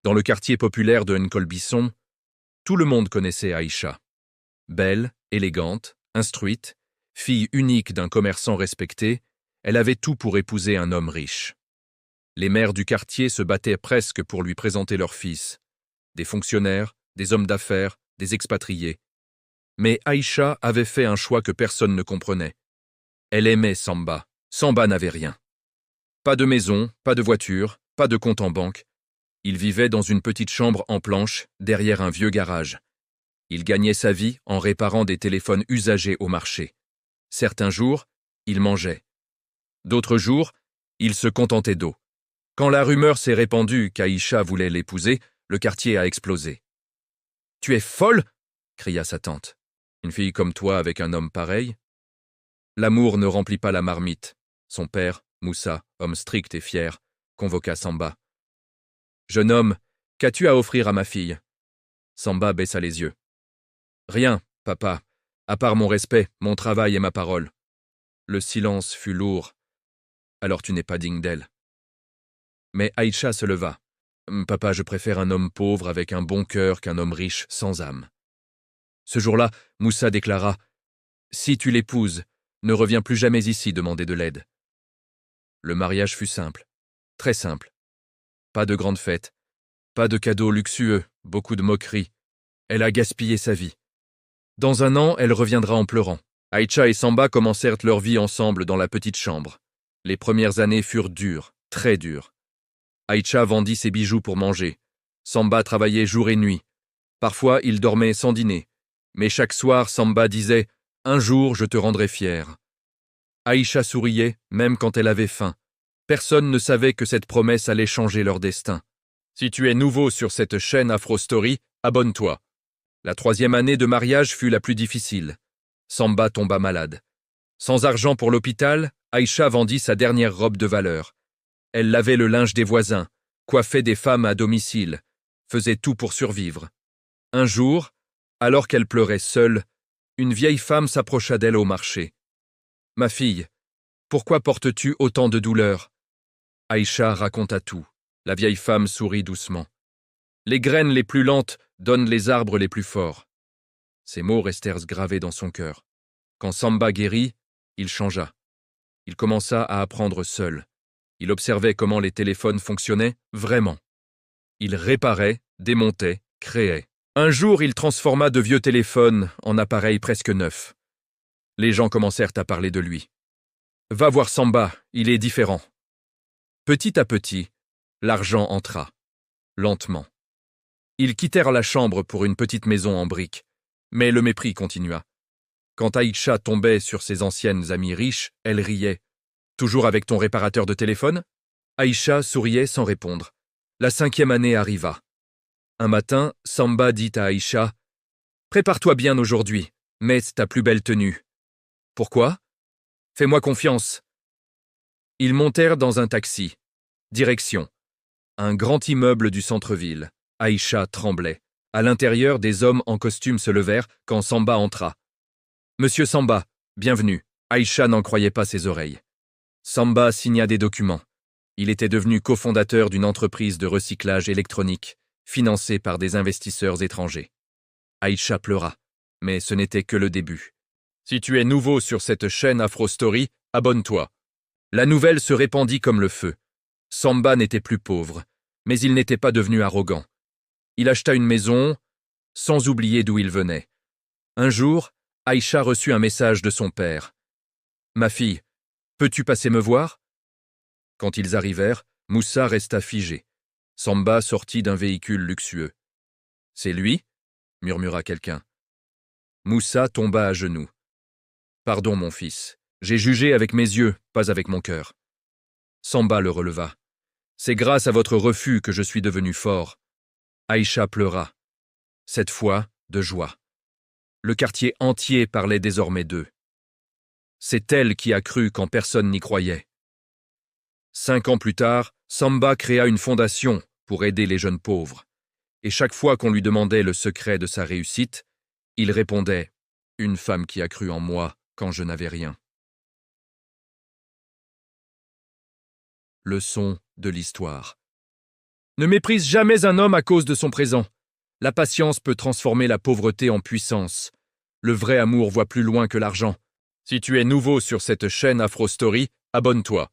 Dans le quartier populaire de Nkolbisson, tout le monde connaissait Aïcha. Belle, élégante, instruite, fille unique d'un commerçant respecté, elle avait tout pour épouser un homme riche. Les mères du quartier se battaient presque pour lui présenter leurs fils, des fonctionnaires, des hommes d'affaires, des expatriés. Mais Aïcha avait fait un choix que personne ne comprenait. Elle aimait Samba. Samba n'avait rien. Pas de maison, pas de voiture, pas de compte en banque. Il vivait dans une petite chambre en planche, derrière un vieux garage. Il gagnait sa vie en réparant des téléphones usagés au marché. Certains jours, il mangeait. D'autres jours, il se contentait d'eau. Quand la rumeur s'est répandue qu'Aïcha voulait l'épouser, le quartier a explosé. « Tu es folle !» cria sa tante. « Une fille comme toi avec un homme pareil ?» L'amour ne remplit pas la marmite. Son père, Moussa, homme strict et fier, convoqua Samba. « Jeune homme, qu'as-tu à offrir à ma fille ?» Samba baissa les yeux. « Rien, papa, à part mon respect, mon travail et ma parole. » Le silence fut lourd. « Alors tu n'es pas digne d'elle. » Mais Aïcha se leva. « Papa, je préfère un homme pauvre avec un bon cœur qu'un homme riche sans âme. » Ce jour-là, Moussa déclara « Si tu l'épouses, ne reviens plus jamais ici demander de l'aide. » Le mariage fut simple, très simple. Pas de grande fête, pas de cadeaux luxueux, beaucoup de moqueries. Elle a gaspillé sa vie. Dans un an, elle reviendra en pleurant. Aïcha et Samba commencèrent leur vie ensemble dans la petite chambre. Les premières années furent dures, très dures. Aïcha vendit ses bijoux pour manger. Samba travaillait jour et nuit. Parfois, il dormait sans dîner. Mais chaque soir, Samba disait « Un jour, je te rendrai fier ». Aïcha souriait, même quand elle avait faim. Personne ne savait que cette promesse allait changer leur destin. Si tu es nouveau sur cette chaîne Afro Story, abonne-toi. La 3e année de mariage fut la plus difficile. Samba tomba malade. Sans argent pour l'hôpital, Aïcha vendit sa dernière robe de valeur. Elle lavait le linge des voisins, coiffait des femmes à domicile, faisait tout pour survivre. Un jour, alors qu'elle pleurait seule, une vieille femme s'approcha d'elle au marché. « Ma fille, pourquoi portes-tu autant de douleur ?» Aïcha raconta tout. La vieille femme sourit doucement. « Les graines les plus lentes donnent les arbres les plus forts. » Ces mots restèrent gravés dans son cœur. Quand Samba guérit, il changea. Il commença à apprendre seul. Il observait comment les téléphones fonctionnaient vraiment. Il réparait, démontait, créait. Un jour, il transforma de vieux téléphones en appareils presque neufs. Les gens commencèrent à parler de lui. « Va voir Samba, il est différent. » Petit à petit, l'argent entra, lentement. Ils quittèrent la chambre pour une petite maison en briques, mais le mépris continua. Quand Aïcha tombait sur ses anciennes amies riches, elle riait. « Toujours avec ton réparateur de téléphone ?» Aïcha souriait sans répondre. La 5e année arriva. Un matin, Samba dit à Aïcha « Prépare-toi bien aujourd'hui, mets ta plus belle tenue. » « Pourquoi ? Fais-moi confiance. » Ils montèrent dans un taxi. Direction. Un grand immeuble du centre-ville. Aïcha tremblait. À l'intérieur, des hommes en costume se levèrent quand Samba entra. « Monsieur Samba, bienvenue. » Aïcha n'en croyait pas ses oreilles. Samba signa des documents. Il était devenu cofondateur d'une entreprise de recyclage électronique, financée par des investisseurs étrangers. Aïcha pleura, mais ce n'était que le début. Si tu es nouveau sur cette chaîne Afro Story, abonne-toi. La nouvelle se répandit comme le feu. Samba n'était plus pauvre, mais il n'était pas devenu arrogant. Il acheta une maison, sans oublier d'où il venait. Un jour, Aïcha reçut un message de son père. « Ma fille, peux-tu passer me voir ?» Quand ils arrivèrent, Moussa resta figé. Samba sortit d'un véhicule luxueux. « C'est lui ?» murmura quelqu'un. Moussa tomba à genoux. « Pardon, mon fils. J'ai jugé avec mes yeux, pas avec mon cœur. » Samba le releva. « C'est grâce à votre refus que je suis devenu fort. » Aïcha pleura. Cette fois, de joie. Le quartier entier parlait désormais d'eux. C'est elle qui a cru quand personne n'y croyait. 5 ans plus tard, Samba créa une fondation pour aider les jeunes pauvres. Et chaque fois qu'on lui demandait le secret de sa réussite, il répondait « Une femme qui a cru en moi quand je n'avais rien. » Leçon de l'histoire. Ne méprise jamais un homme à cause de son présent. La patience peut transformer la pauvreté en puissance. Le vrai amour voit plus loin que l'argent. Si tu es nouveau sur cette chaîne Afro Story, abonne-toi.